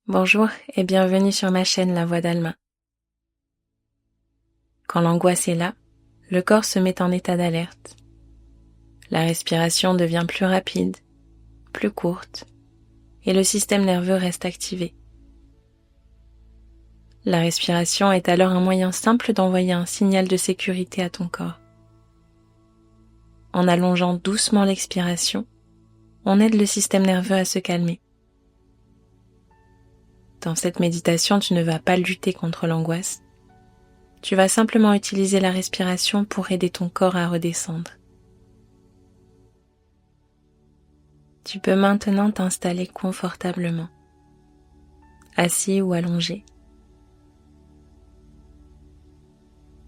Bonjour et bienvenue sur ma chaîne La Voix d'Alma. Quand l'angoisse est là, le corps se met en état d'alerte. La respiration devient plus rapide, plus courte, et le système nerveux reste activé. La respiration est alors un moyen simple d'envoyer un signal de sécurité à ton corps. En allongeant doucement l'expiration, on aide le système nerveux à se calmer. Dans cette méditation, tu ne vas pas lutter contre l'angoisse. Tu vas simplement utiliser la respiration pour aider ton corps à redescendre. Tu peux maintenant t'installer confortablement, assis ou allongé.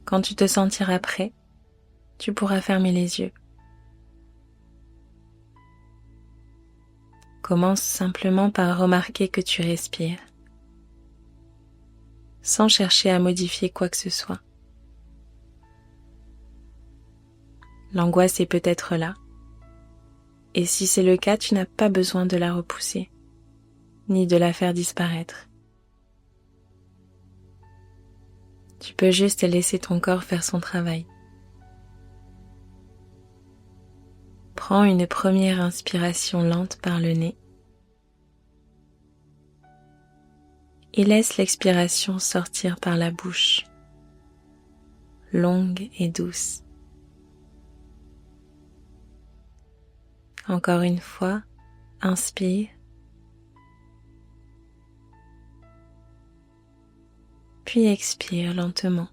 Quand tu te sentiras prêt, tu pourras fermer les yeux. Commence simplement par remarquer que tu respires, sans chercher à modifier quoi que ce soit. L'angoisse est peut-être là, et si c'est le cas, tu n'as pas besoin de la repousser, ni de la faire disparaître. Tu peux juste laisser ton corps faire son travail. Prends une première inspiration lente par le nez et laisse l'expiration sortir par la bouche, longue et douce. Encore une fois, inspire, puis expire lentement.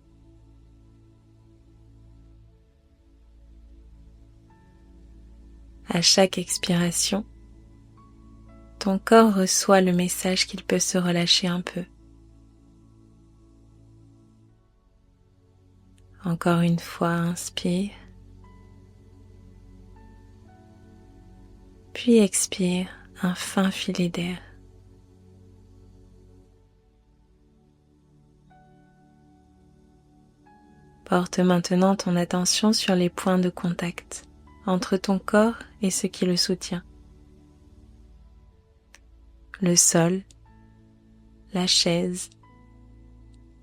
À chaque expiration, ton corps reçoit le message qu'il peut se relâcher un peu. Encore une fois, inspire, puis expire un fin filet d'air. Porte maintenant ton attention sur les points de contact entre ton corps et ce qui le soutient. Le sol, la chaise,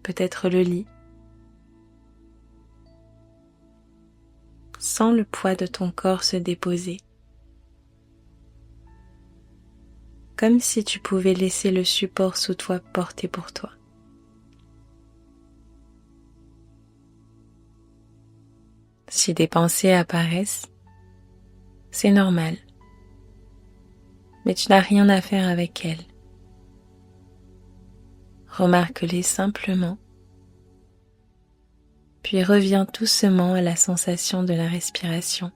peut-être le lit. Sens le poids de ton corps se déposer, comme si tu pouvais laisser le support sous toi porter pour toi. Si des pensées apparaissent, c'est normal, mais tu n'as rien à faire avec elles. Remarque-les simplement, puis reviens doucement à la sensation de la respiration.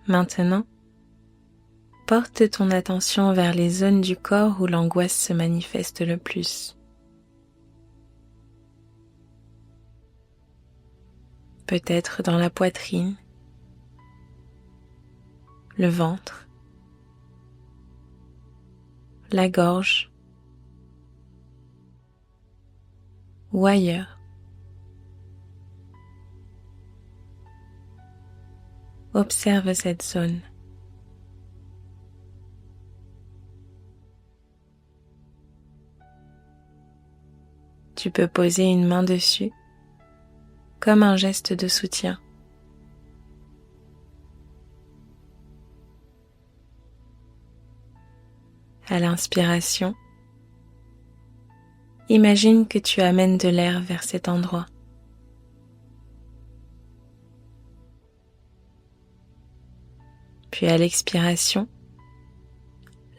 Maintenant, porte ton attention vers les zones du corps où l'angoisse se manifeste le plus. Peut-être dans la poitrine, le ventre, la gorge ou ailleurs. Observe cette zone. Tu peux poser une main dessus comme un geste de soutien. À l'inspiration, imagine que tu amènes de l'air vers cet endroit. Puis à l'expiration,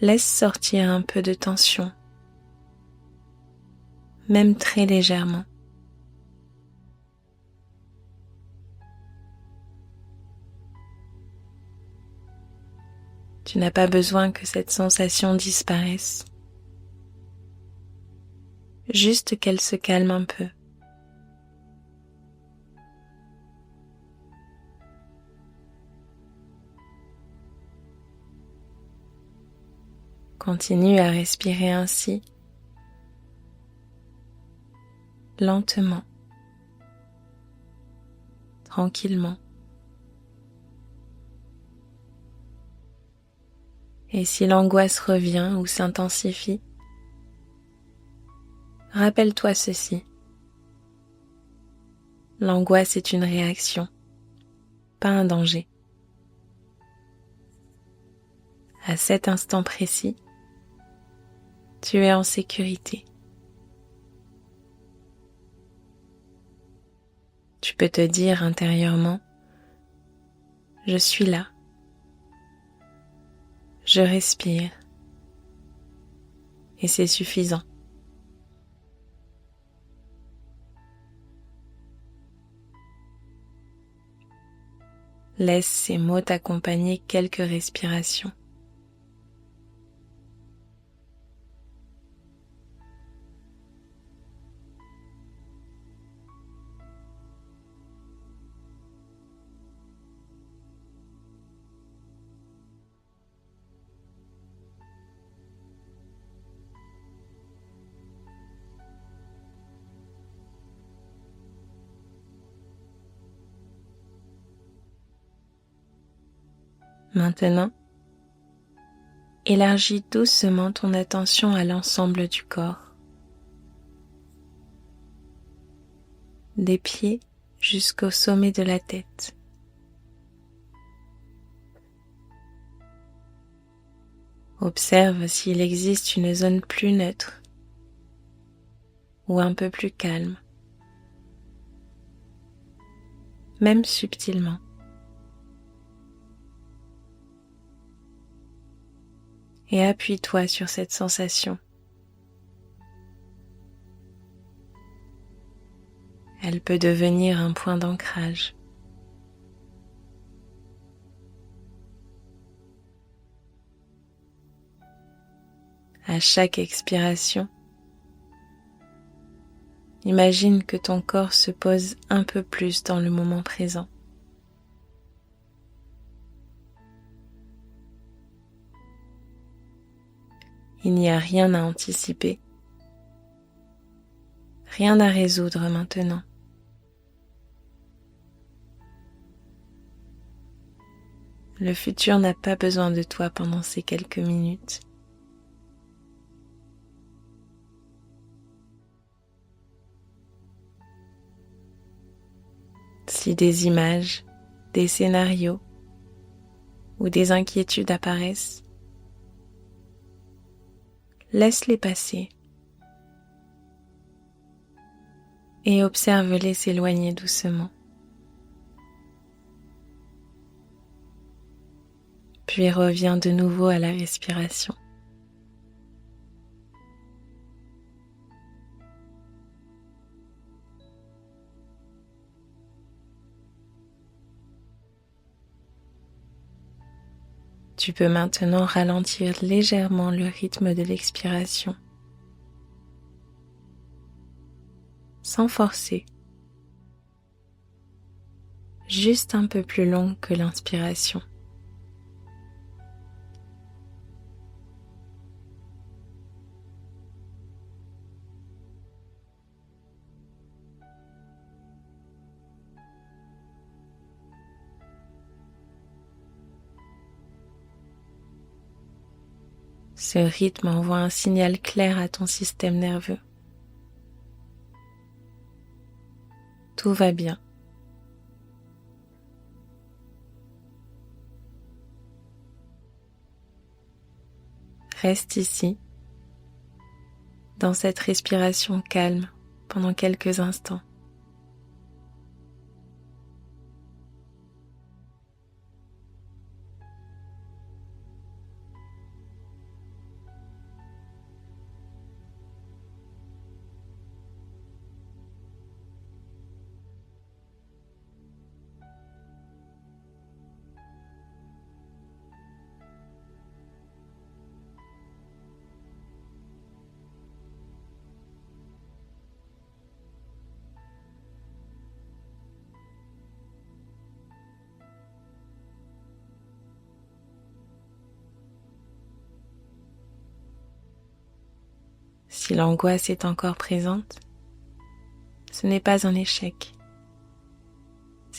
laisse sortir un peu de tension, même très légèrement. Tu n'as pas besoin que cette sensation disparaisse, juste qu'elle se calme un peu. Continue à respirer ainsi, lentement, tranquillement. Et si l'angoisse revient ou s'intensifie, rappelle-toi ceci. L'angoisse est une réaction, pas un danger. À cet instant précis, tu es en sécurité. Tu peux te dire intérieurement, je suis là, je respire, et c'est suffisant. Laisse ces mots t'accompagner quelques respirations. Maintenant, élargis doucement ton attention à l'ensemble du corps, des pieds jusqu'au sommet de la tête. Observe s'il existe une zone plus neutre ou un peu plus calme, même subtilement. Et appuie-toi sur cette sensation. Elle peut devenir un point d'ancrage. À chaque expiration, imagine que ton corps se pose un peu plus dans le moment présent. Il n'y a rien à anticiper, rien à résoudre maintenant. Le futur n'a pas besoin de toi pendant ces quelques minutes. Si des images, des scénarios ou des inquiétudes apparaissent, laisse-les passer et observe-les s'éloigner doucement. Puis reviens de nouveau à la respiration. Tu peux maintenant ralentir légèrement le rythme de l'expiration, sans forcer, juste un peu plus long que l'inspiration. Ce rythme envoie un signal clair à ton système nerveux. Tout va bien. Reste ici, dans cette respiration calme, pendant quelques instants. Si l'angoisse est encore présente, ce n'est pas un échec.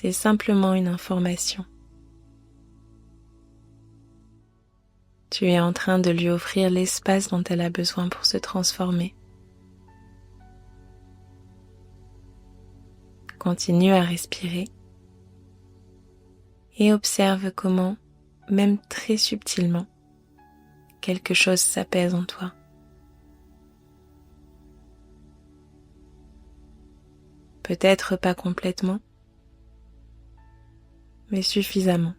C'est simplement une information. Tu es en train de lui offrir l'espace dont elle a besoin pour se transformer. Continue à respirer et observe comment, même très subtilement, quelque chose s'apaise en toi. Peut-être pas complètement, mais suffisamment.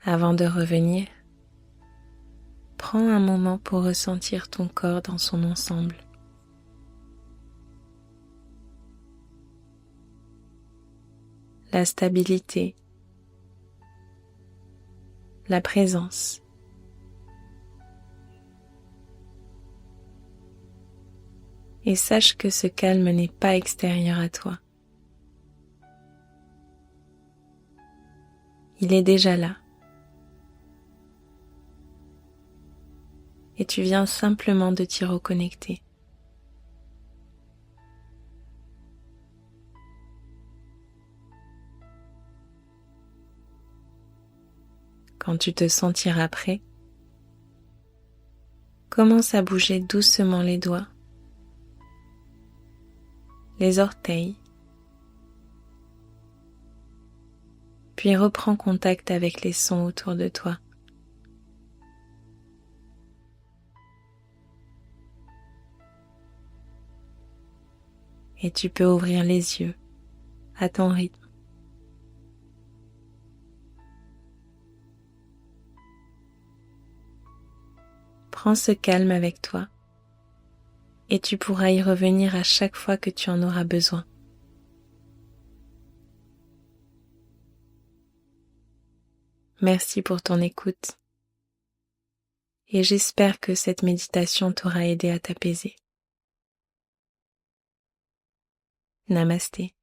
Avant de revenir, prends un moment pour ressentir ton corps dans son ensemble. La stabilité, la présence. Et sache que ce calme n'est pas extérieur à toi. Il est déjà là. Et tu viens simplement de t'y reconnecter. Quand tu te sentiras prêt, commence à bouger doucement les doigts, les orteils, puis reprends contact avec les sons autour de toi. Et tu peux ouvrir les yeux à ton rythme. Prends ce calme avec toi et tu pourras y revenir à chaque fois que tu en auras besoin. Merci pour ton écoute et j'espère que cette méditation t'aura aidé à t'apaiser. Namasté.